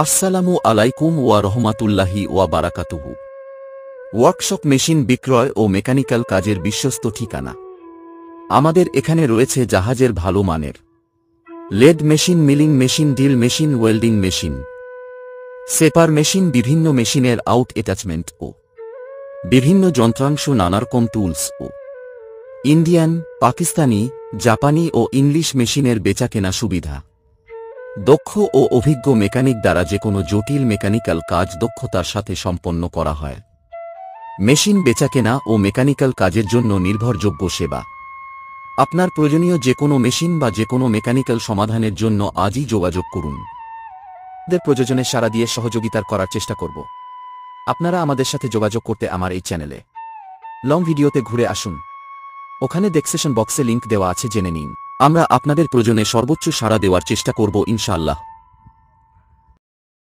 আসসালামু আলাইকুম ওয়া রহমাতুল্লাহি ওয়া বারাকাতুহু। ওয়ার্কশপ মেশিন বিক্রয় ও মেকানিক্যাল কাজের বিশ্বস্ত ঠিকানা। আমাদের এখানে রয়েছে জাহাজের ভালো মানের lead machine, milling machine, drill machine, welding machine, সেপার মেশিন, বিভিন্ন মেশিনের আউট অ্যাটাচমেন্ট ও বিভিন্ন যন্ত্রাংশ, নানারকম টুলস ও ইন্ডিয়ান, পাকিস্তানি, জাপানি ও ইংলিশ মেশিনের বেচাকেনা সুবিধা। দক্ষ ও অভিজ্ঞ মেকানিক দ্বারা যেকোনো জটিল মেকানিক্যাল কাজ দক্ষতার সাথে সম্পন্ন করা হয়। মেশিন বেচাকেনা ও মেকানিক্যাল কাজের জন্য নির্ভরযোগ্য সেবা। আপনার প্রয়োজনীয় যেকোনো মেশিন বা যেকোনো মেকানিক্যাল সমাধানের জন্য আজই যোগাযোগ করুন। আমাদের প্রয়োজনে সাড়া দিয়ে সহযোগিতার করার চেষ্টা করব। আপনারা আমাদের সাথে যোগাযোগ করতে আমার এই চ্যানেলে লং ভিডিওতে ঘুরে আসুন। ওখানে ডেসক্রিপশন বক্সে লিংক দেওয়া আছে, জেনে নিন। আমরা আপনাদের প্রয়োজনে সর্বোচ্চ সাড়া দেওয়ার চেষ্টা করব ইনশাআল্লাহ।